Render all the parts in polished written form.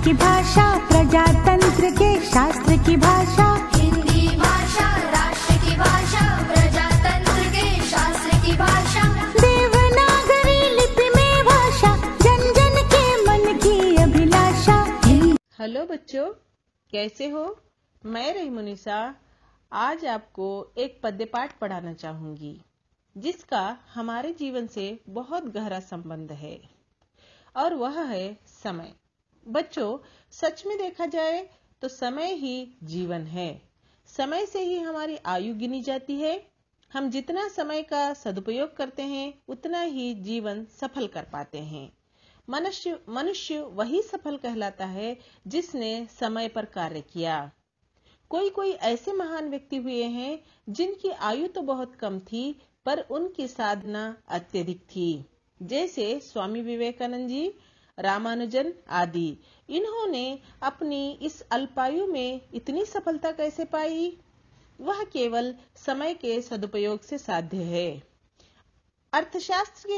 की भाषा, प्रजातंत्र के शास्त्र की भाषा। हिंदी भाषा राष्ट्र की भाषा, प्रजातंत्र के शास्त्र की भाषा। देवनागरी लिपि में भाषा, जन जन के मन की अभिलाषा। हेलो बच्चों, कैसे हो? मैं रही मुनिसा आज आपको एक पद्य पाठ पढ़ाना चाहूंगी जिसका हमारे जीवन से बहुत गहरा संबंध है और वह है समय। बच्चों, सच में देखा जाए तो समय ही जीवन है। समय से ही हमारी आयु गिनी जाती है। हम जितना समय का सदुपयोग करते हैं उतना ही जीवन सफल कर पाते हैं। मनुष्य वही सफल कहलाता है जिसने समय पर कार्य किया। कोई ऐसे महान व्यक्ति हुए हैं जिनकी आयु तो बहुत कम थी पर उनकी साधना अत्यधिक थी, जैसे स्वामी विवेकानंद जी, रामानुजन आदि। इन्होंने अपनी इस अल्पायु में इतनी सफलता कैसे पाई? वह केवल समय के सदुपयोग से साध्य है। अर्थशास्त्र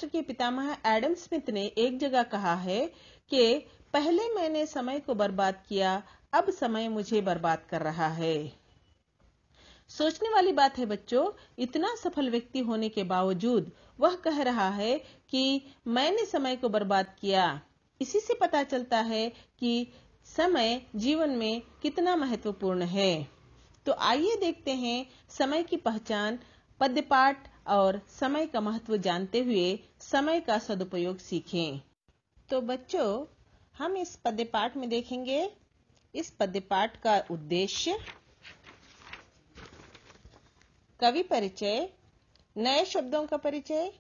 के पितामह एडम स्मिथ ने एक जगह कहा है कि पहले मैंने समय को बर्बाद किया, अब समय मुझे बर्बाद कर रहा है। सोचने वाली बात है बच्चों, इतना सफल व्यक्ति होने के बावजूद वह कह रहा है कि मैंने समय को बर्बाद किया। इसी से पता चलता है कि समय जीवन में कितना महत्वपूर्ण है। तो आइए देखते हैं समय की पहचान, पद्य पाठ और समय का महत्व जानते हुए समय का सदुपयोग सीखें। तो बच्चों, हम इस पद्य पाठ में देखेंगे इस पद्य पाठ का उद्देश्य, कवि परिचय, नए शब्दों का परिचय,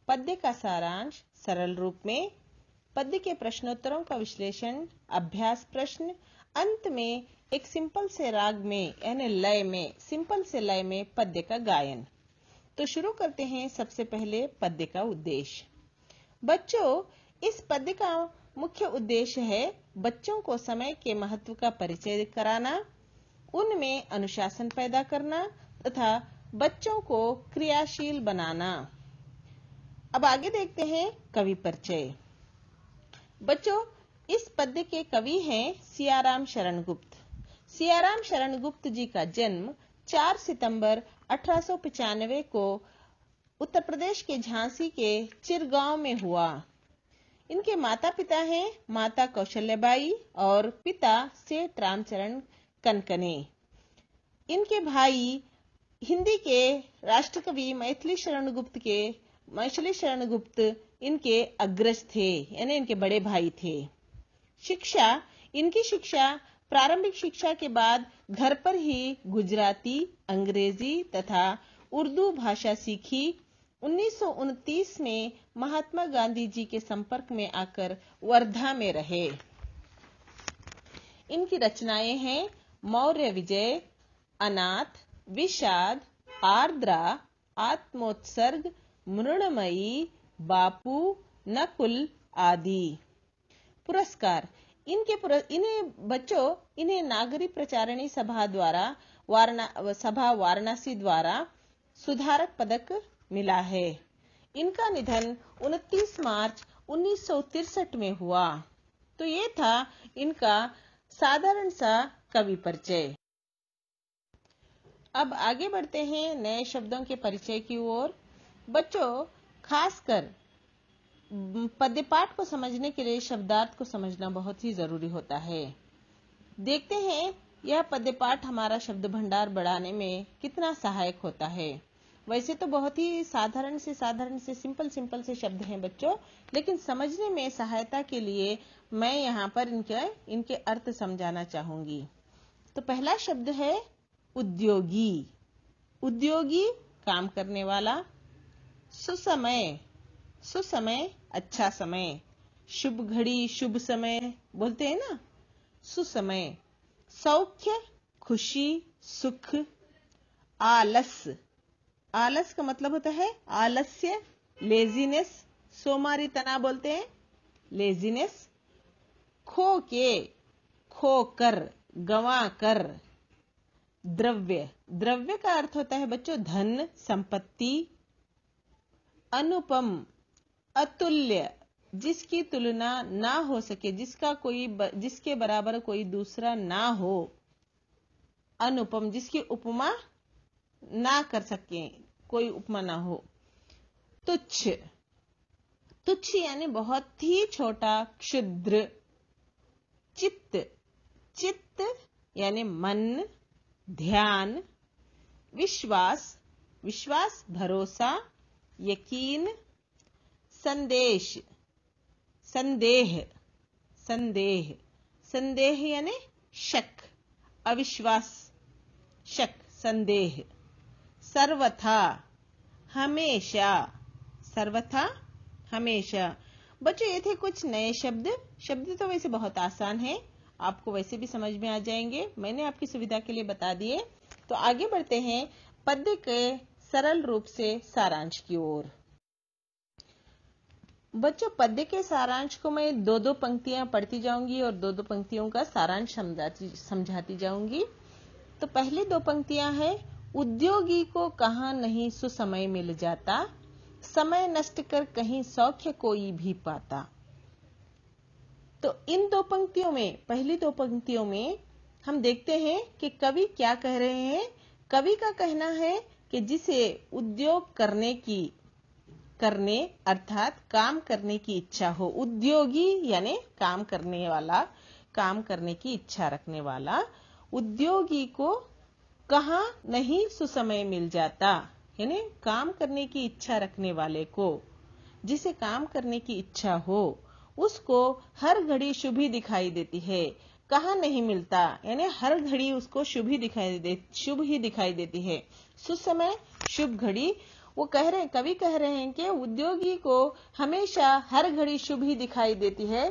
पद्य का सारांश सरल रूप में, पद्य के प्रश्नोत्तरों का विश्लेषण, अभ्यास प्रश्न, अंत में एक सिंपल से राग में यानी लय में, सिंपल से लय में पद्य का गायन। तो शुरू करते हैं सबसे पहले पद्य का उद्देश्य। बच्चों, इस पद्य का मुख्य उद्देश्य है बच्चों को समय के महत्व का परिचय कराना, उनमें अनुशासन पैदा करना तथा बच्चों को क्रियाशील बनाना। अब आगे देखते हैं कवि परिचय। बच्चों, इस पद्य के कवि हैं सियाराम शरण गुप्त। सियाराम शरण गुप्त जी का जन्म 4 सितंबर 1895 को उत्तर प्रदेश के झांसी के चिरगांव में हुआ। इनके माता पिता हैं माता कौशल्याबाई और पिता सेठ रामचरण कनकने। इनके भाई हिंदी के राष्ट्रकवि मैथिली शरण गुप्त इनके अग्रज थे, यानी इनके बड़े भाई थे। इनकी शिक्षा प्रारंभिक शिक्षा के बाद घर पर ही गुजराती, अंग्रेजी तथा उर्दू भाषा सीखी। 1929 में महात्मा गांधी जी के संपर्क में आकर वर्धा में रहे। इनकी रचनाएं हैं मौर्य विजय, अनाथ, विषाद, आर्द्रा, आत्मोत्सर्ग, मृणमयी, बापू, नकुल आदि। पुरस्कार, इन्हें नागरी प्रचारिणी सभा वाराणसी द्वारा सुधारक पदक मिला है। इनका निधन 29 मार्च 1963 में हुआ। तो ये था इनका साधारण सा कवि परिचय। अब आगे बढ़ते हैं नए शब्दों के परिचय की ओर। बच्चों, खासकर पद्य पाठ को समझने के लिए शब्दार्थ को समझना बहुत ही जरूरी होता है। देखते हैं यह पद्य पाठ हमारा शब्द भंडार बढ़ाने में कितना सहायक होता है। वैसे तो बहुत ही साधारण से सिंपल से शब्द हैं बच्चों, लेकिन समझने में सहायता के लिए मैं यहाँ पर इनके अर्थ समझाना चाहूंगी। तो पहला शब्द है उद्योगी। उद्योगी काम करने वाला। सुसमय अच्छा समय। शुभ घड़ी शुभ समय बोलते हैं ना, सुसमय। सौख्य खुशी सुख। आलस का मतलब होता है आलस्य, लेजीनेस, सोमारी तना बोलते हैं, लेजीनेस। खोकर, गंवा कर। द्रव्य का अर्थ होता है बच्चों धन, संपत्ति। अनुपम, अतुल्य, जिसकी तुलना ना हो सके, जिसके बराबर कोई दूसरा ना हो। अनुपम, जिसकी उपमा ना कर सके, कोई उपमा ना हो। तुच्छ, तुच्छ यानी बहुत ही छोटा, क्षुद्र। चित्त, चित्त यानी मन, ध्यान। विश्वास, विश्वास भरोसा, यकीन। संदेश, संदेह, संदेह, संदेह यानी शक, अविश्वास, शक, संदेह। सर्वथा, हमेशा, सर्वथा हमेशा। बच्चों ये थे कुछ नए शब्द। शब्द तो वैसे बहुत आसान है, आपको वैसे भी समझ में आ जाएंगे, मैंने आपकी सुविधा के लिए बता दिए। तो आगे बढ़ते हैं पद्य के सरल रूप से सारांश की ओर। बच्चों पद्य के सारांश को मैं दो दो पंक्तियां पढ़ती जाऊंगी और दो दो पंक्तियों का सारांश समझाती जाऊंगी। तो पहली दो पंक्तियां हैं, उद्योगी को कहां नहीं सुसमय मिल जाता, समय नष्ट कर कहीं सौख्य कोई भी पाता। तो इन दो पंक्तियों में, पहली दो पंक्तियों में हम देखते हैं कि कवि क्या कह रहे हैं। कवि का कहना है कि जिसे उद्योग करने अर्थात काम करने की इच्छा हो, उद्योगी यानी काम करने वाला, काम करने की इच्छा रखने वाला, उद्योगी को कहां नहीं सुसमय मिल जाता, यानी काम करने की इच्छा रखने वाले को, जिसे काम करने की इच्छा हो, उसको हर घड़ी शुभ ही दिखाई देती है। कहां नहीं मिलता, यानी हर घड़ी उसको शुभ ही दिखाई देती है। सुसमय, शुभ घड़ी। वो कह रहे हैं, कवि कह रहे हैं कि उद्योगी को हमेशा हर घड़ी शुभ ही दिखाई देती है।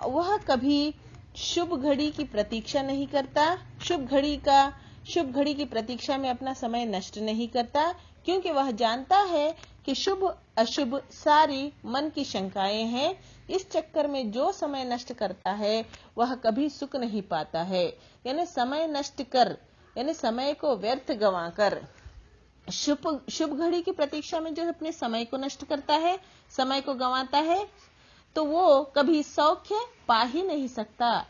वह कभी शुभ घड़ी की प्रतीक्षा नहीं करता, शुभ घड़ी की प्रतीक्षा में अपना समय नष्ट नहीं करता, क्योंकि वह जानता है कि शुभ अशुभ सारी मन की शंकाएं हैं। इस चक्कर में जो समय नष्ट करता है वह कभी सुख नहीं पाता है। यानी समय नष्ट कर, यानी समय को व्यर्थ गंवाकर, शुभ घड़ी की प्रतीक्षा में जो अपने समय को नष्ट करता है, समय को गंवाता है, तो वो कभी सौख्य पा ही नहीं सकता।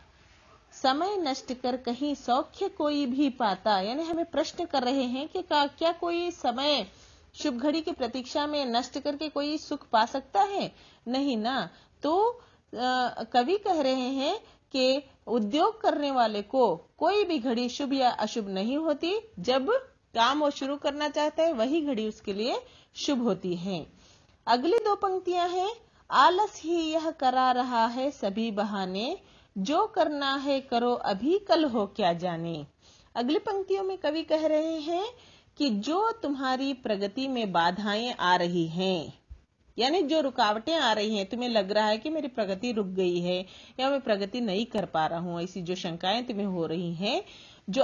समय नष्ट कर कहीं सौख्य कोई भी पाता, यानी हमें प्रश्न कर रहे हैं कि क्या कोई समय शुभ घड़ी की प्रतीक्षा में नष्ट करके कोई सुख पा सकता है? नहीं ना। तो कवि कह रहे हैं कि उद्योग करने वाले को कोई भी घड़ी शुभ या अशुभ नहीं होती। जब काम वो शुरू करना चाहता है वही घड़ी उसके लिए शुभ होती है। अगली दो पंक्तियां हैं, आलस ही यह करा रहा है सभी बहाने, जो करना है करो अभी कल हो क्या जाने। अगली पंक्तियों में कवि कह रहे हैं कि जो तुम्हारी प्रगति में बाधाएं आ रही हैं, यानी जो रुकावटें आ रही हैं, तुम्हें लग रहा है कि मेरी प्रगति रुक गई है या मैं प्रगति नहीं कर पा रहा हूं, ऐसी जो शंकाएं तुम्हें हो रही हैं, जो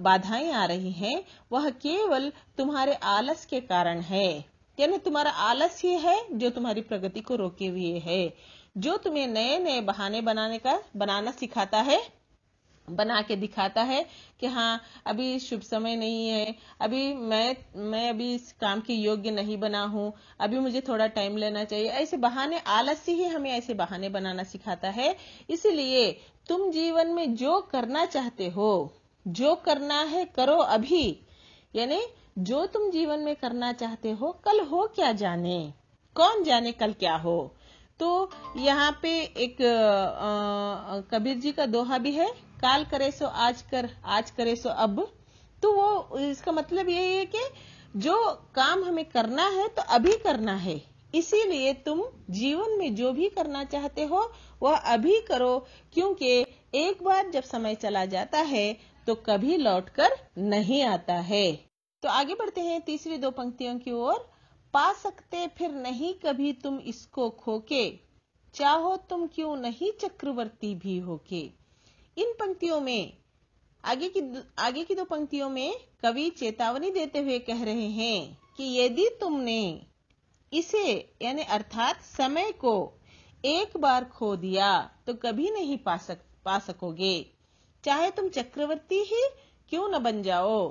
बाधाएं आ रही हैं, वह केवल तुम्हारे आलस के कारण है। यानी तुम्हारा आलस ही है जो तुम्हारी प्रगति को रोके हुए है, जो तुम्हें नए नए बहाने बनाना सिखाता है, बना के दिखाता है कि हाँ अभी शुभ समय नहीं है, अभी मैं अभी इस काम के योग्य नहीं बना हूं, अभी मुझे थोड़ा टाइम लेना चाहिए। ऐसे बहाने, आलस्य ही हमें ऐसे बहाने बनाना सिखाता है। इसलिए तुम जीवन में जो करना चाहते हो, जो करना है करो अभी, यानी जो तुम जीवन में करना चाहते हो कल हो क्या जाने, कौन जाने कल क्या हो। तो यहाँ पे एक कबीर जी का दोहा भी है, काल करे सो आज कर, आज करे सो अब। तो वो इसका मतलब ये है कि जो काम हमें करना है तो अभी करना है। इसीलिए तुम जीवन में जो भी करना चाहते हो वह अभी करो, क्योंकि एक बार जब समय चला जाता है तो कभी लौटकर नहीं आता है। तो आगे बढ़ते हैं तीसरी दो पंक्तियों की ओर। पा सकते फिर नहीं कभी तुम इसको खोके, चाहो तुम क्यों नहीं चक्रवर्ती भी होके। इन पंक्तियों में, आगे की दो पंक्तियों में कवि चेतावनी देते हुए कह रहे हैं कि यदि तुमने इसे, यानी अर्थात समय को एक बार खो दिया तो कभी नहीं पा सकोगे, चाहे तुम चक्रवर्ती ही क्यों न बन जाओ,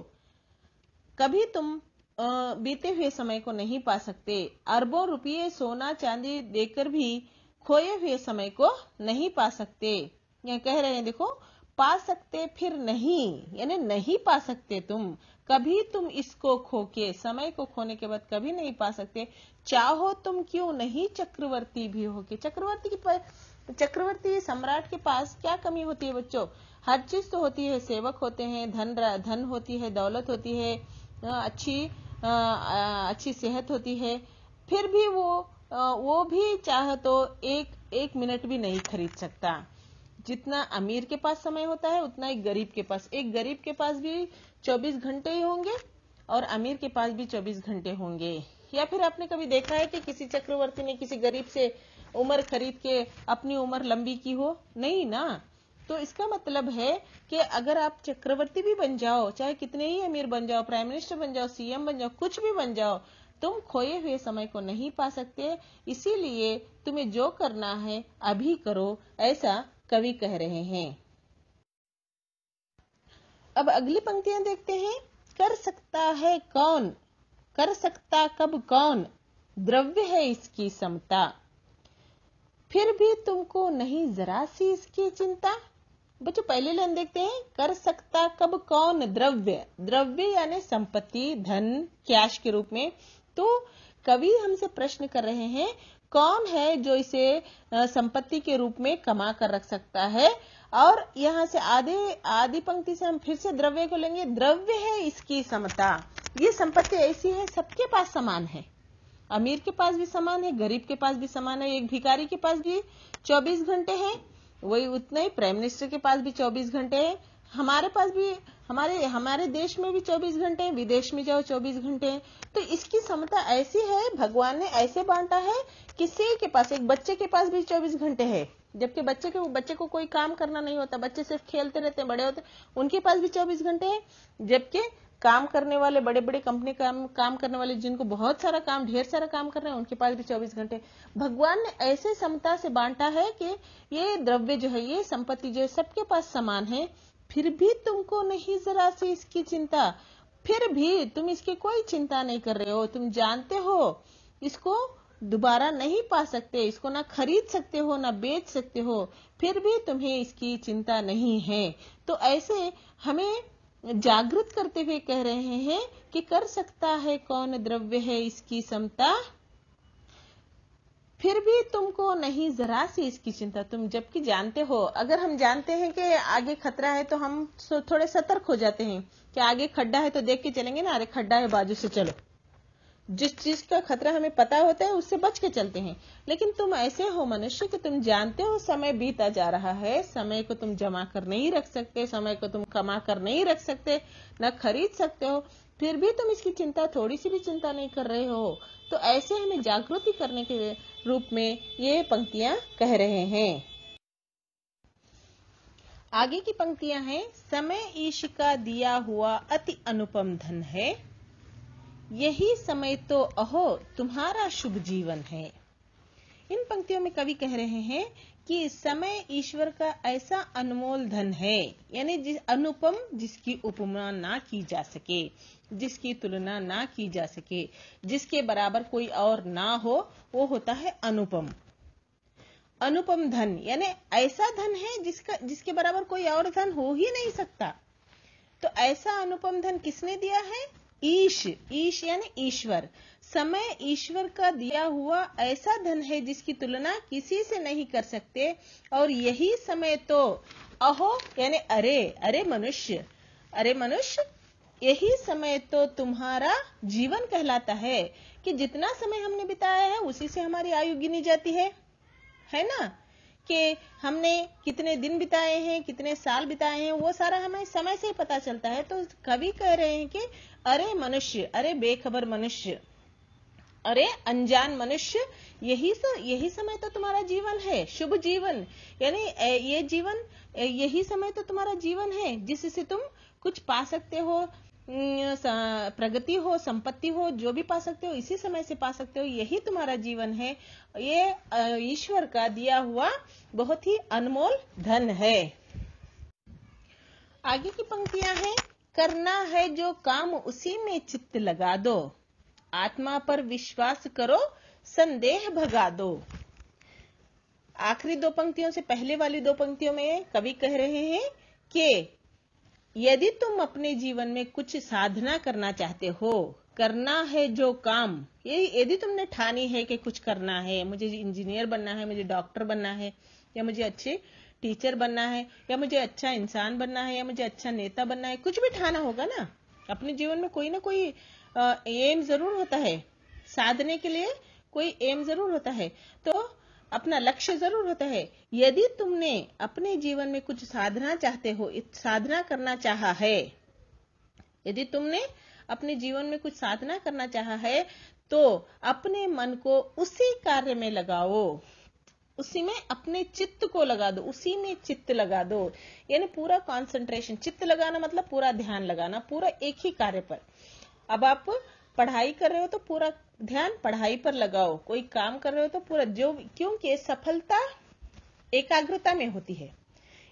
कभी तुम बीते हुए समय को नहीं पा सकते। अरबों रुपये सोना चांदी देकर भी खोए हुए समय को नहीं पा सकते। यह कह रहे हैं, देखो, पा सकते फिर नहीं, यानी नहीं पा सकते तुम कभी, तुम इसको खो के, समय को खोने के बाद कभी नहीं पा सकते। चाहो तुम क्यों नहीं चक्रवर्ती भी हो के। चक्रवर्ती सम्राट के पास क्या कमी होती है बच्चों? हर चीज तो होती है, सेवक होते हैं, धन होती है, दौलत होती है, अच्छी सेहत होती है, फिर भी वो भी चाहे तो एक मिनट भी नहीं खरीद सकता। जितना अमीर के पास समय होता है उतना एक गरीब के पास भी 24 घंटे ही होंगे और अमीर के पास भी 24 घंटे होंगे। या फिर आपने कभी देखा है कि किसी चक्रवर्ती ने किसी गरीब से उम्र खरीद के अपनी उम्र लंबी की हो? नहीं ना। तो इसका मतलब है कि अगर आप चक्रवर्ती भी बन जाओ, चाहे कितने ही अमीर बन जाओ, प्राइम मिनिस्टर बन जाओ, सीएम बन जाओ, कुछ भी बन जाओ, तुम खोए हुए समय को नहीं पा सकते। इसीलिए तुम्हें जो करना है अभी करो, ऐसा कवि कह रहे हैं। अब अगली पंक्तियां देखते हैं। कर सकता है कौन, कर सकता कब कौन, द्रव्य है इसकी समता, फिर भी तुमको नहीं जरा सी इसकी चिंता। बच्चों पहले लाइन देखते हैं। कर सकता कब कौन, द्रव्य यानी संपत्ति, धन, कैश के रूप में। तो कवि हमसे प्रश्न कर रहे हैं, कौन है जो इसे संपत्ति के रूप में कमा कर रख सकता है। और यहां से आधी पंक्ति से हम फिर से द्रव्य को लेंगे। द्रव्य है इसकी समता, ये संपत्ति ऐसी है, सबके पास समान है। अमीर के पास भी समान है, गरीब के पास भी समान है, एक भिखारी के पास भी 24 घंटे हैं, वही उतना ही प्राइम मिनिस्टर के पास भी 24 घंटे हैं, हमारे पास भी, हमारे देश में भी 24 घंटे हैं, विदेश में जाओ 24 घंटे हैं। तो इसकी समता ऐसी है, भगवान ने ऐसे बांटा है, किसी के पास, एक बच्चे के पास भी 24 घंटे है, जबकि बच्चे को कोई काम करना नहीं होता, बच्चे सिर्फ खेलते रहते हैं, बड़े होते, उनके पास भी 24 घंटे हैं। जबकि काम करने वाले, बड़े बड़े कंपनी काम करने वाले, जिनको बहुत सारा काम, ढेर सारा काम करना है, उनके पास भी 24 घंटे। भगवान ने ऐसे समता से बांटा है कि ये द्रव्य जो है, ये संपत्ति जो है, सबके पास समान है। फिर भी तुमको नहीं जरा सी इसकी चिंता, फिर भी तुम इसकी कोई चिंता नहीं कर रहे हो। तुम जानते हो इसको दोबारा नहीं पा सकते, इसको ना खरीद सकते हो, ना बेच सकते हो, फिर भी तुम्हें इसकी चिंता नहीं है। तो ऐसे हमें जागृत करते हुए कह रहे हैं कि कर सकता है कौन, द्रव्य है इसकी समता, फिर भी तुमको नहीं जरा सी इसकी चिंता। तुम जबकि जानते हो, अगर हम जानते हैं कि आगे खतरा है तो हम थोड़े सतर्क हो जाते हैं कि आगे खड्डा है तो देख के चलेंगे ना, अरे खड्डा है बाजू से चलो। जिस चीज का खतरा हमें पता होता है उससे बच के चलते हैं। लेकिन तुम ऐसे हो मनुष्य कि तुम जानते हो समय बीता जा रहा है, समय को तुम जमा कर नहीं रख सकते, समय को तुम कमा कर नहीं रख सकते, न खरीद सकते हो, फिर भी तुम इसकी चिंता, थोड़ी सी भी चिंता नहीं कर रहे हो। तो ऐसे हमें जागृति करने के रूप में ये पंक्तियां कह रहे हैं। आगे की पंक्तियां हैं। समय ईश का दिया हुआ अति अनुपम धन है, यही समय तो अहो तुम्हारा शुभ जीवन है। इन पंक्तियों में कवि कह रहे हैं कि समय ईश्वर का ऐसा अनमोल धन है, यानी अनुपम, जिसकी उपमा ना की जा सके, जिसकी तुलना ना की जा सके, जिसके बराबर कोई और ना हो, वो होता है अनुपम। अनुपम धन यानी ऐसा धन है जिसके बराबर कोई और धन हो ही नहीं सकता। तो ऐसा अनुपम धन किसने दिया है? ईश यानी ईश्वर। समय ईश्वर का दिया हुआ ऐसा धन है जिसकी तुलना किसी से नहीं कर सकते। और यही समय तो अहो यानी अरे मनुष्य, यही समय तो तुम्हारा जीवन कहलाता है कि जितना समय हमने बिताया है उसी से हमारी आयु गिनी जाती है ना, कि हमने कितने दिन बिताए हैं, कितने साल बिताए हैं, वो सारा हमें समय से ही पता चलता है। तो कवि कह रहे हैं कि अरे मनुष्य, अरे बेखबर मनुष्य, अरे अनजान मनुष्य, यही समय तो तुम्हारा जीवन है, शुभ जीवन, यानी ये जीवन, यही समय तो तुम्हारा जीवन है जिससे तुम कुछ पा सकते हो, प्रगति हो, संपत्ति हो, जो भी पा सकते हो इसी समय से पा सकते हो, यही तुम्हारा जीवन है। ये ईश्वर का दिया हुआ बहुत ही अनमोल धन है। आगे की पंक्तियां हैं। करना है जो काम उसी में चित्त लगा दो, आत्मा पर विश्वास करो संदेह भगा दो। आखिरी दो पंक्तियों से पहले वाली दो पंक्तियों में कवि कह रहे हैं कि यदि तुम अपने जीवन में कुछ साधना करना चाहते हो, करना है जो काम, ये यदि तुमने ठानी है कि कुछ करना है, मुझे इंजीनियर बनना है, मुझे डॉक्टर बनना है, या मुझे अच्छे टीचर बनना है, या मुझे अच्छा इंसान बनना है, या मुझे अच्छा नेता बनना है, कुछ भी ठाना होगा ना। अपने जीवन में कोई ना कोई एम जरूर होता है, साधने के लिए कोई एम जरूर होता है, तो अपना लक्ष्य जरूर होता है। यदि तुमने अपने जीवन में कुछ साधना चाहते हो, साधना करना चाहा है, यदि तुमने अपने जीवन में कुछ साधना करना चाहा है, तो अपने मन को उसी कार्य में लगाओ, उसी में अपने चित्त को लगा दो, उसी में चित्त लगा दो। यानी पूरा कंसंट्रेशन, चित्त लगाना मतलब पूरा ध्यान लगाना, पूरा एक ही कार्य पर। अब आप पढ़ाई कर रहे हो तो पूरा ध्यान पढ़ाई पर लगाओ, कोई काम कर रहे हो तो पूरा जो, क्योंकि सफलता एकाग्रता में होती है।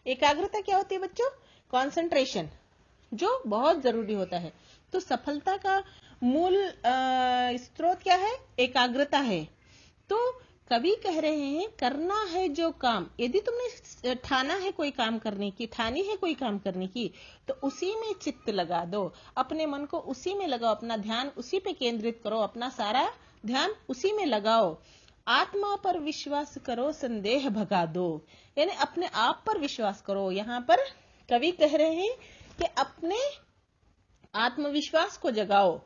एकाग्रता क्या होती है बच्चों? कंसंट्रेशन, जो बहुत जरूरी होता है। तो सफलता का मूल स्रोत क्या है? एकाग्रता है। तो कवि कह रहे हैं करना है जो काम, यदि तुमने ठाना है कोई काम करने की, ठानी है कोई काम करने की, तो उसी में चित्त लगा दो, अपने मन को उसी में लगाओ, अपना ध्यान उसी पे केंद्रित करो, अपना सारा ध्यान उसी में लगाओ। आत्मा पर विश्वास करो संदेह भगा दो, यानी अपने आप पर विश्वास करो। यहाँ पर कवि कह रहे हैं कि अपने आत्मविश्वास को जगाओ,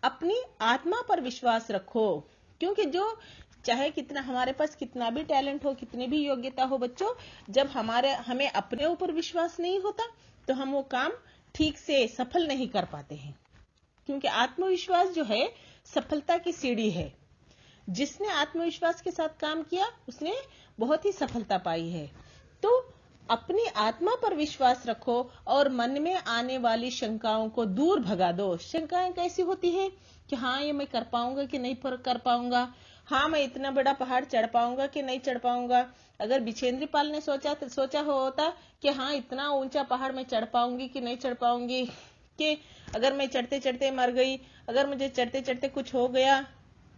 अपनी आत्मा पर विश्वास रखो, क्योंकि जो चाहे कितना हमारे पास कितना भी टैलेंट हो, कितनी भी योग्यता हो बच्चों, जब हमें अपने ऊपर विश्वास नहीं होता तो हम वो काम ठीक से सफल नहीं कर पाते हैं। क्योंकि आत्मविश्वास जो है सफलता की सीढ़ी है। जिसने आत्मविश्वास के साथ काम किया उसने बहुत ही सफलता पाई है। तो अपनी आत्मा पर विश्वास रखो और मन में आने वाली शंकाओं को दूर भगा दो। शंकाएं कैसी होती हैं कि हाँ ये मैं कर पाऊंगा कि नहीं कर पाऊंगा, हाँ मैं इतना बड़ा पहाड़ चढ़ पाऊंगा कि नहीं चढ़ पाऊंगा। अगर बिछेंद्री पाल ने सोचा होता कि हाँ इतना ऊंचा पहाड़ मैं चढ़ पाऊंगी कि नहीं चढ़ पाऊंगी, कि अगर मैं चढ़ते चढ़ते मर गई, अगर मुझे चढ़ते चढ़ते कुछ हो गया,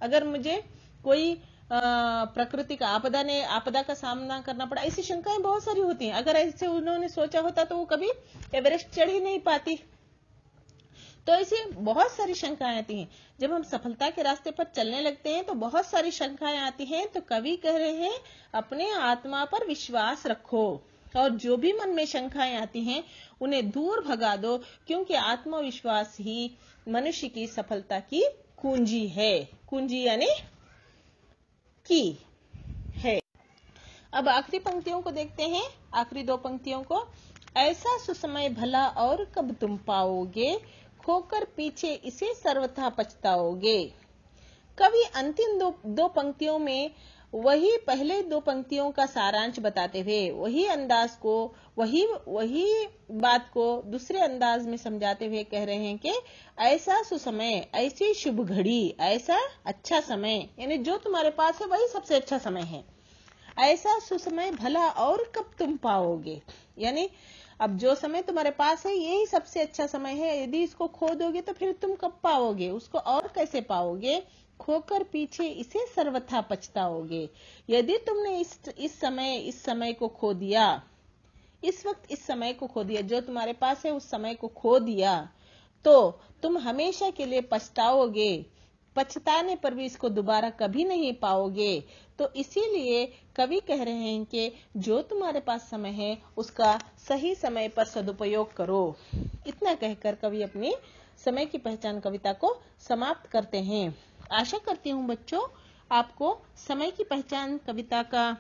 अगर मुझे कोई प्रकृति का आपदा का सामना करना पड़ा, ऐसी शंकाएं बहुत सारी होती हैं। अगर ऐसे उन्होंने सोचा होता तो वो कभी एवरेस्ट चढ़ ही नहीं पाती। तो ऐसी बहुत सारी शंकाएं आती हैं। जब हम सफलता के रास्ते पर चलने लगते हैं तो बहुत सारी शंकाएं आती हैं। तो कवि कह रहे हैं अपने आत्मा पर विश्वास रखो और जो भी मन में शंकाएं आती हैं उन्हें दूर भगा दो, क्योंकि आत्मविश्वास ही मनुष्य की सफलता की कुंजी है। कुंजी यानी की है। अब आखिरी पंक्तियों को देखते हैं, आखिरी दो पंक्तियों को। ऐसा सुसमय भला और कब तुम पाओगे, खोकर पीछे इसे सर्वथा पछताओगे। कवि अंतिम दो पंक्तियों में वही पहले दो पंक्तियों का सारांश बताते हुए वही अंदाज को, वही बात को दूसरे अंदाज में समझाते हुए कह रहे हैं कि ऐसा सुसमय, ऐसी शुभ घड़ी, ऐसा अच्छा समय, यानी जो तुम्हारे पास है वही सबसे अच्छा समय है। ऐसा सुसमय भला और कब तुम पाओगे, यानी अब जो समय तुम्हारे पास है यही सबसे अच्छा समय है। यदि इसको खो दोगे तो फिर तुम कब पाओगे, उसको और कैसे पाओगे। खोकर पीछे इसे सर्वथा पछताओगे। यदि तुमने इस समय को खो दिया, इस वक्त इस समय को खो दिया, जो तुम्हारे पास है उस समय को खो दिया, तो तुम हमेशा के लिए पछताओगे। पछताने पर भी इसको दोबारा कभी नहीं पाओगे। तो इसीलिए कवि कह रहे हैं कि जो तुम्हारे पास समय है उसका सही समय पर सदुपयोग करो। इतना कहकर कवि अपनी समय की पहचान कविता को समाप्त करते हैं। आशा करती हूँ बच्चों आपको समय की पहचान कविता का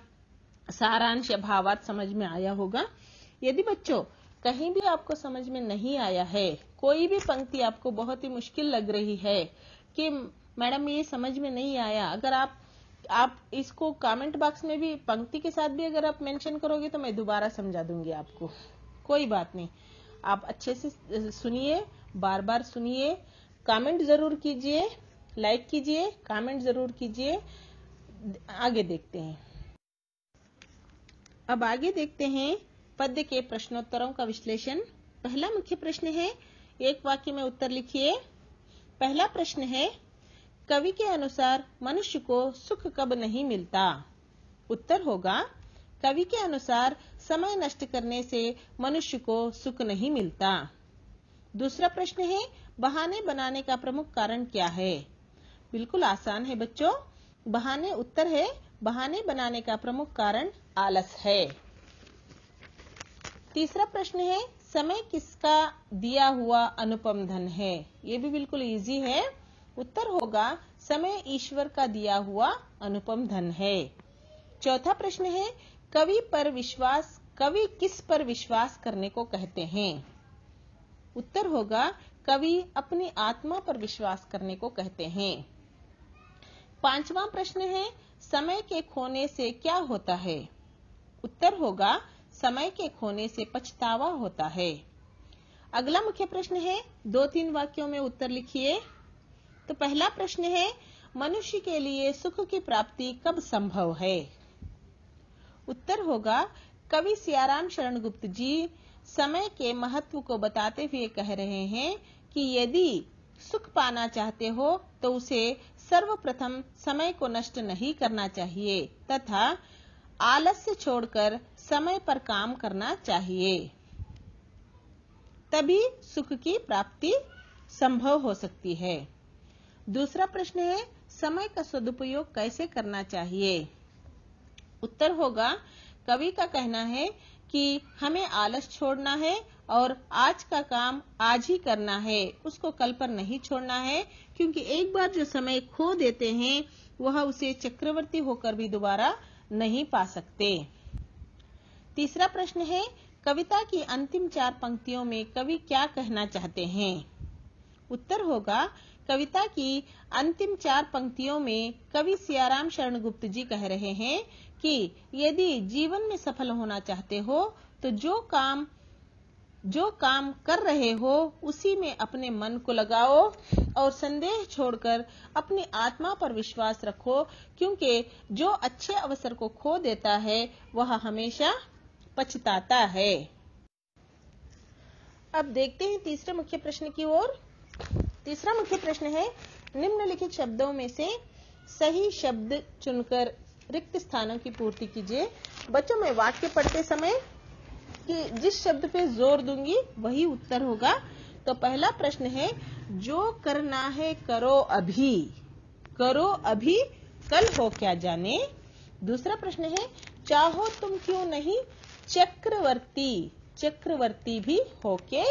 सारांश या भावार्थ समझ में आया होगा। यदि बच्चों कहीं भी आपको समझ में नहीं आया है, कोई भी पंक्ति आपको बहुत ही मुश्किल लग रही है कि मैडम ये समझ में नहीं आया, अगर आप इसको कमेंट बॉक्स में भी पंक्ति के साथ भी अगर आप मेंशन करोगे तो मैं दोबारा समझा दूंगी आपको। कोई बात नहीं, आप अच्छे से सुनिए, बार बार सुनिए, कमेंट जरूर कीजिए, लाइक कीजिए, कमेंट जरूर कीजिए। आगे देखते हैं। अब आगे देखते हैं पद्य के प्रश्नोत्तरों का विश्लेषण। पहला मुख्य प्रश्न है, एक वाक्य में उत्तर लिखिए। पहला प्रश्न है, कवि के अनुसार मनुष्य को सुख कब नहीं मिलता? उत्तर होगा, कवि के अनुसार समय नष्ट करने से मनुष्य को सुख नहीं मिलता। दूसरा प्रश्न है, बहाने बनाने का प्रमुख कारण क्या है? बिल्कुल आसान है बच्चों, बहाने उत्तर है, बहाने बनाने का प्रमुख कारण आलस है। तीसरा प्रश्न है, समय किसका दिया हुआ अनुपम धन है? ये भी बिल्कुल इजी है। उत्तर होगा, समय ईश्वर का दिया हुआ अनुपम धन है। चौथा प्रश्न है, कवि किस पर विश्वास करने को कहते हैं? उत्तर होगा, कवि अपनी आत्मा पर विश्वास करने को कहते हैं। पांचवा प्रश्न है, समय के खोने से क्या होता है? उत्तर होगा, समय के खोने से पछतावा होता है। अगला मुख्य प्रश्न है, 2-3 वाक्यों में उत्तर लिखिए। तो पहला प्रश्न है, मनुष्य के लिए सुख की प्राप्ति कब संभव है? उत्तर होगा, कवि सियाराम शरण गुप्त जी समय के महत्व को बताते हुए कह रहे हैं कि यदि सुख पाना चाहते हो तो उसे सर्वप्रथम समय को नष्ट नहीं करना चाहिए तथा आलस्य छोड़कर समय पर काम करना चाहिए, तभी सुख की प्राप्ति संभव हो सकती है। दूसरा प्रश्न है, समय का सदुपयोग कैसे करना चाहिए? उत्तर होगा, कवि का कहना है कि हमें आलस छोड़ना है और आज का काम आज ही करना है, उसको कल पर नहीं छोड़ना है, क्योंकि एक बार जो समय खो देते हैं वह उसे चक्रवर्ती होकर भी दोबारा नहीं पा सकते। तीसरा प्रश्न है, कविता की अंतिम 4 पंक्तियों में कवि क्या कहना चाहते हैं? उत्तर होगा, कविता की अंतिम 4 पंक्तियों में कवि सियाराम शरण गुप्त जी कह रहे हैं कि यदि जीवन में सफल होना चाहते हो तो जो काम कर रहे हो उसी में अपने मन को लगाओ और संदेह छोड़कर अपनी आत्मा पर विश्वास रखो, क्योंकि जो अच्छे अवसर को खो देता है वह हमेशा पछताता है। अब देखते हैं तीसरे मुख्य प्रश्न की ओर। तीसरा मुख्य प्रश्न है, निम्नलिखित शब्दों में से सही शब्द चुनकर रिक्त स्थानों की पूर्ति कीजिए। बच्चों, मैं वाक्य पढ़ते समय कि जिस शब्द पे जोर दूंगी वही उत्तर होगा। तो पहला प्रश्न है, जो करना है करो अभी, करो अभी कल हो क्या जाने। दूसरा प्रश्न है, चाहो तुम क्यों नहीं चक्रवर्ती, चक्रवर्ती भी होके।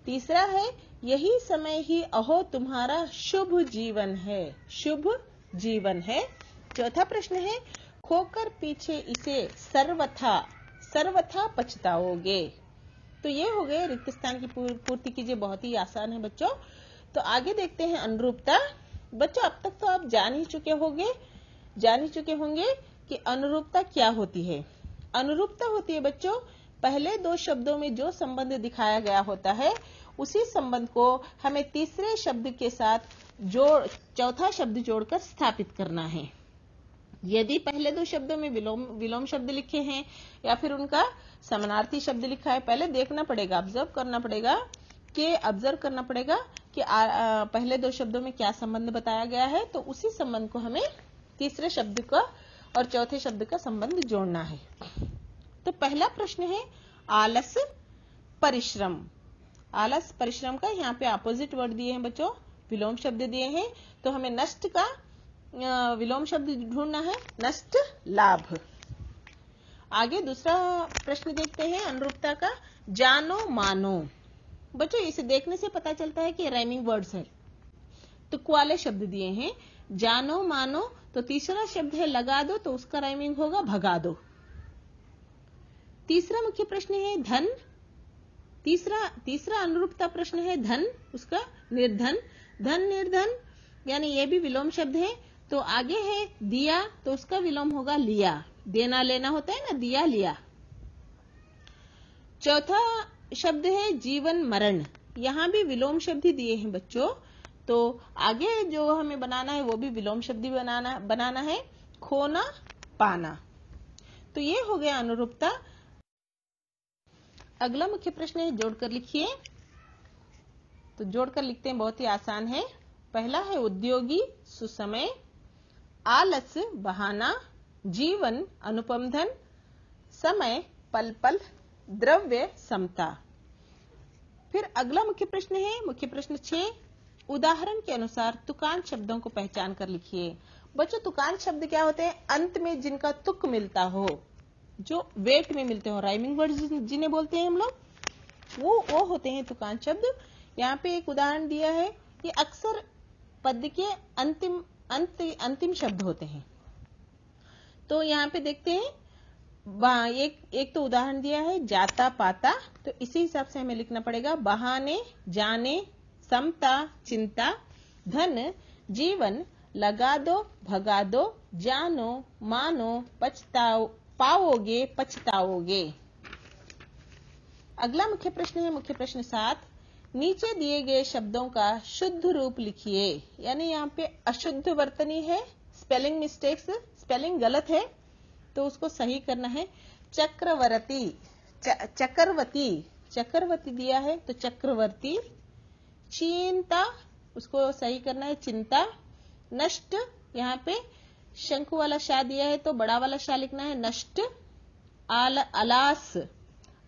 तीसरा है, यही समय ही अहो तुम्हारा शुभ जीवन है, शुभ जीवन है। चौथा प्रश्न है, खोकर पीछे इसे सर्वथा, सर्वथा पछताओगे। तो ये हो गए रिक्त स्थान की पूर्ति कीजिए, बहुत ही आसान है बच्चों। तो आगे देखते हैं अनुरूपता। बच्चों, अब तक तो आप जान ही चुके होंगे कि अनुरूपता क्या होती है। अनुरूपता होती है बच्चों, पहले 2 शब्दों में जो संबंध दिखाया गया होता है उसी संबंध को हमें तीसरे शब्द के साथ चौथा शब्द जोड़कर स्थापित करना है। यदि पहले 2 शब्दों में विलोम शब्द लिखे हैं या फिर उनका समानार्थी शब्द लिखा है, पहले देखना पड़ेगा, ऑब्जर्व करना पड़ेगा कि पहले 2 शब्दों में क्या संबंध बताया गया है, तो उसी संबंध को हमें तीसरे शब्द का और चौथे शब्द का संबंध जोड़ना है। तो पहला प्रश्न है, आलस परिश्रम। आलस परिश्रम का यहाँ पे अपोजिट वर्ड दिए हैं बच्चों, विलोम शब्द दिए हैं, तो हमें नष्ट का विलोम शब्द ढूंढना है, नष्ट लाभ। आगे दूसरा प्रश्न देखते हैं अनुरूपता का, जानो मानो। बच्चों, इसे देखने से पता चलता है कि राइमिंग वर्ड्स है। तुक वाले शब्द दिए हैं, जानो मानो, तो तीसरा शब्द है लगा दो, तो उसका राइमिंग होगा भगा दो। तीसरा मुख्य प्रश्न है धन। तीसरा अनुरूपता प्रश्न है धन, उसका निर्धन, धन निर्धन, यानी ये भी विलोम शब्द है। तो आगे है दिया, तो उसका विलोम होगा लिया, देना लेना होता है ना, दिया लिया। चौथा शब्द है जीवन मरण, यहां भी विलोम शब्द ही दिए हैं बच्चों, तो आगे जो हमें बनाना है वो भी विलोम शब्द ही बनाना है, खोना पाना। तो ये हो गया अनुरूपता। अगला मुख्य प्रश्न है, जोड़कर लिखिए। तो जोड़कर लिखते हैं, बहुत ही आसान है। पहला है उद्योगी सुसमय, आलस बहाना, जीवन अनुपम धन, समय पल पल, द्रव्य समता। फिर अगला मुख्य प्रश्न है, मुख्य प्रश्न 6, उदाहरण के अनुसार तुकांत शब्दों को पहचान कर लिखिए। बच्चों, तुकांत शब्द क्या होते हैं? अंत में जिनका तुक मिलता हो, जो वेट में मिलते हो, राइमिंग वर्ड जिन्हें बोलते हैं हम लोग, वो होते हैं तुकांत शब्द। यहाँ पे एक उदाहरण दिया है, ये अक्सर पद्य के अंतिम शब्द होते हैं। तो यहाँ पे देखते हैं, एक तो उदाहरण दिया है जाता पाता, तो इसी हिसाब से हमें लिखना पड़ेगा। बहाने, जाने, समता, चिंता, धन, जीवन, लगा दो, भगा दो, जानो, मानो, पछताओ, पाओगे, पछताओगे। अगला मुख्य प्रश्न है, मुख्य प्रश्न 7, नीचे दिए गए शब्दों का शुद्ध रूप लिखिए। यानी यहाँ पे अशुद्ध वर्तनी है, स्पेलिंग मिस्टेक्स, स्पेलिंग गलत है, तो उसको सही करना है। चक्रवर्ती, चक्रवती, चक्रवती दिया है तो चक्रवर्ती। चिंता, उसको सही करना है चिंता। नष्ट, यहाँ पे शंकु वाला शाह दिया है तो बड़ा वाला शाह लिखना है नष्ट। अलास,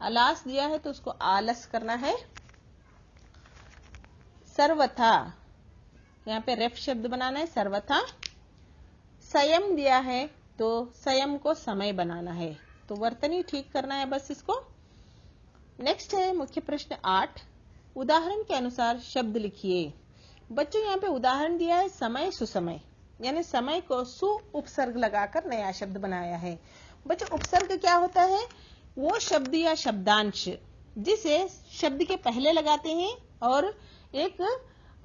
अलास दिया है तो उसको आलस करना है। सर्वथा, यहाँ पे रेफ शब्द बनाना है सर्वथा। संयम दिया है तो संयम को समय बनाना है, तो वर्तनी ठीक करना है बस इसको। नेक्स्ट है मुख्य प्रश्न 8, उदाहरण के अनुसार शब्द लिखिए। बच्चों, यहाँ पे उदाहरण दिया है समय सुसमय, यानी समय को सु उपसर्ग लगाकर नया शब्द बनाया है। बच्चों, उपसर्ग क्या होता है? वो शब्द या शब्दांश जिसे शब्द के पहले लगाते हैं और एक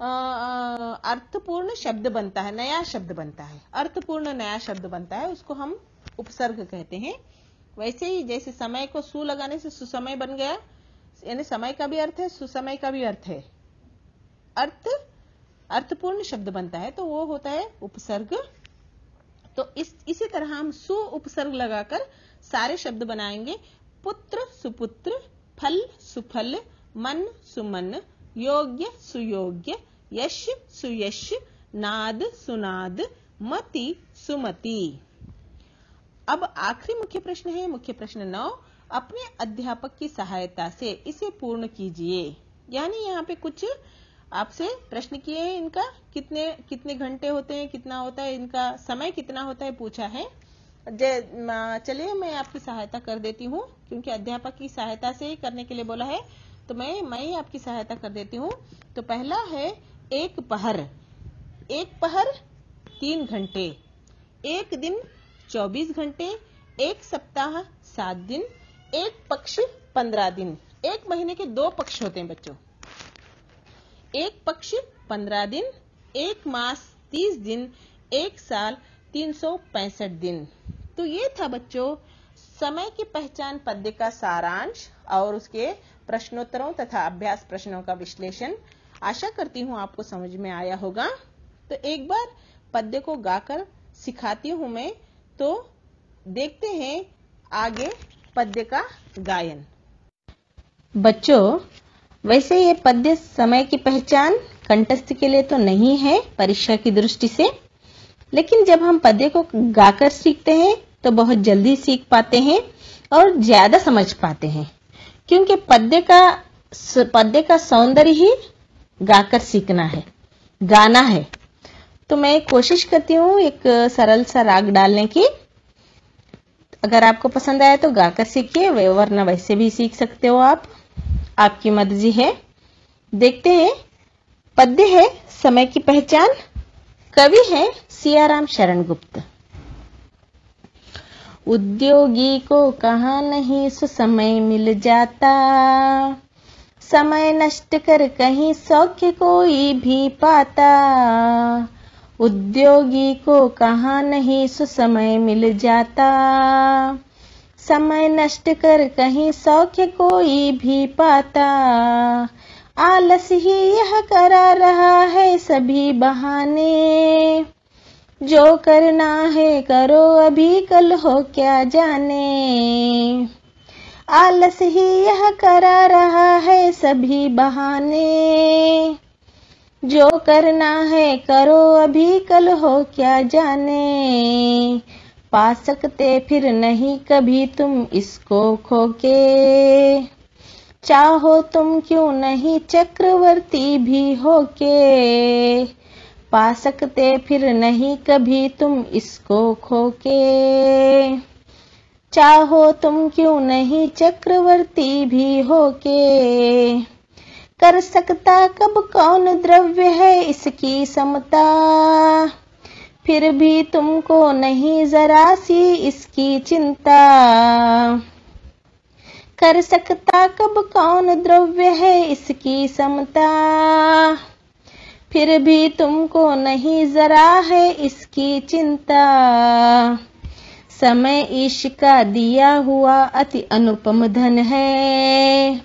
अर्थपूर्ण शब्द बनता है, नया शब्द बनता है, अर्थपूर्ण नया शब्द बनता है, उसको हम उपसर्ग कहते हैं। वैसे ही जैसे समय को सु लगाने से सुसमय बन गया, यानी समय का भी अर्थ है, सुसमय का भी अर्थ है, अर्थपूर्ण शब्द बनता है, तो वो होता है उपसर्ग। तो इसी तरह हम सु उपसर्ग लगाकर सारे शब्द बनाएंगे। पुत्र सुपुत्र, फल सुफल, मन सुमन, योग्य सुयोग्य, यश सुयश, नाद सुनाद, मति सुमति। अब आखिरी मुख्य प्रश्न है, मुख्य प्रश्न 9, अपने अध्यापक की सहायता से इसे पूर्ण कीजिए। यानी यहाँ पे कुछ आपसे प्रश्न किए हैं, इनका कितने घंटे होते हैं, कितना होता है, इनका समय कितना होता है पूछा है। चलिए मैं आपकी सहायता कर देती हूँ, क्योंकि अध्यापक की सहायता से ही करने के लिए बोला है, तो मैं ही आपकी सहायता कर देती हूँ। तो पहला है एक पहर, एक पहर 3 घंटे, एक दिन 24 घंटे, एक सप्ताह 7 दिन, एक पक्ष 15 दिन। एक महीने के 2 पक्ष होते हैं बच्चों, एक पक्ष 15 दिन, एक मास 30 दिन, एक साल 365 दिन। तो ये था बच्चों समय की पहचान पद्य का सारांश और उसके प्रश्नोत्तरों तथा अभ्यास प्रश्नों का विश्लेषण। आशा करती हूँ आपको समझ में आया होगा। तो एक बार पद्य को गाकर सिखाती हूँ मैं, तो देखते हैं आगे पद्य का गायन। बच्चों, वैसे ये पद्य समय की पहचान कंठस्थ के लिए तो नहीं है परीक्षा की दृष्टि से, लेकिन जब हम पद्य को गाकर सीखते हैं तो बहुत जल्दी सीख पाते हैं और ज्यादा समझ पाते हैं, क्योंकि पद्य का सौंदर्य ही गाकर सीखना है, गाना है। तो मैं कोशिश करती हूँ एक सरल सा राग डालने की। अगर आपको पसंद आया तो गाकर सीखिए, वरना वैसे भी सीख सकते हो आप, आपकी मर्जी है। देखते हैं, पद्य है समय की पहचान, कवि है सियाराम शरण गुप्त। उद्योगी को कहाँ नहीं सुसमय मिल जाता, समय नष्ट कर कहीं सौख्य कोई भी पाता। उद्योगी को कहाँ नहीं सुसमय मिल जाता, समय नष्ट कर कहीं सौख्य कोई भी पाता। आलस ही यह करा रहा है सभी बहाने, जो करना है करो अभी कल हो क्या जाने। आलस ही यह करा रहा है सभी बहाने। जो करना है करो अभी, कल हो क्या जाने। पा सकते फिर नहीं कभी तुम इसको खो के। चाहो तुम क्यों नहीं चक्रवर्ती भी होके। पा सकते फिर नहीं कभी तुम इसको खो के। चाहो तुम क्यों नहीं चक्रवर्ती भी होके। कर सकता कब कौन द्रव्य है इसकी समता। फिर भी तुमको नहीं जरा सी इसकी चिंता। कर सकता कब कौन द्रव्य है इसकी समता। फिर भी तुमको नहीं जरा है इसकी चिंता। समय ईश का दिया हुआ अति अनुपम धन है।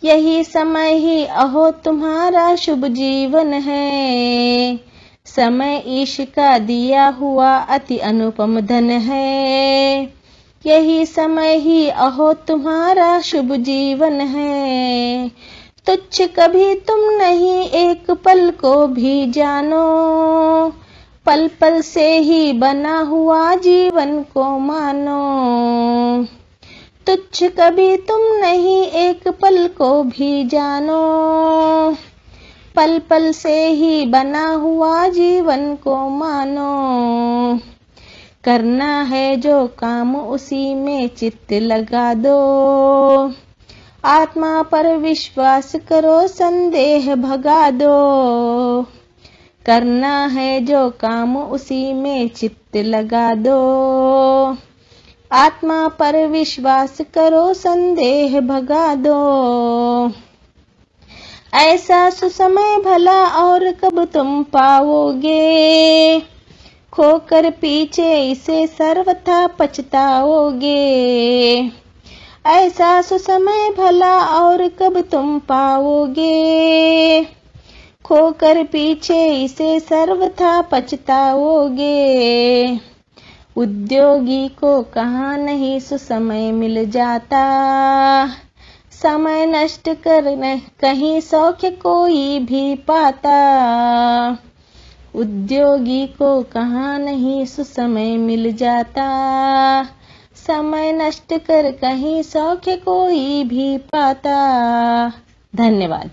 यही समय ही अहो तुम्हारा शुभ जीवन है। समय ईश का दिया हुआ अति अनुपम धन है। यही समय ही अहो तुम्हारा शुभ जीवन है। तुच्छ कभी तुम नहीं एक पल को भी जानो। पल पल से ही बना हुआ जीवन को मानो। तुच्छ कभी तुम नहीं एक पल को भी जानो। पल पल से ही बना हुआ जीवन को मानो। करना है जो काम उसी में चित्त लगा दो। आत्मा पर विश्वास करो संदेह भगा दो। करना है जो काम उसी में चित्त लगा दो। आत्मा पर विश्वास करो संदेह भगा दो। ऐसा सुसमय भला और कब तुम पाओगे। खोकर पीछे इसे सर्वथा पछताओगे। ऐसा सुसमय भला और कब तुम पाओगे। खोकर पीछे इसे सर्वथा पछताओगे। उद्योगी को कहाँ नहीं सुसमय मिल जाता। समय नष्ट कर कहीं सौख्य कोई भी पाता। उद्योगी को कहाँ नहीं सुसमय मिल जाता। समय नष्ट कर कहीं सौख्य कोई भी पाता। धन्यवाद।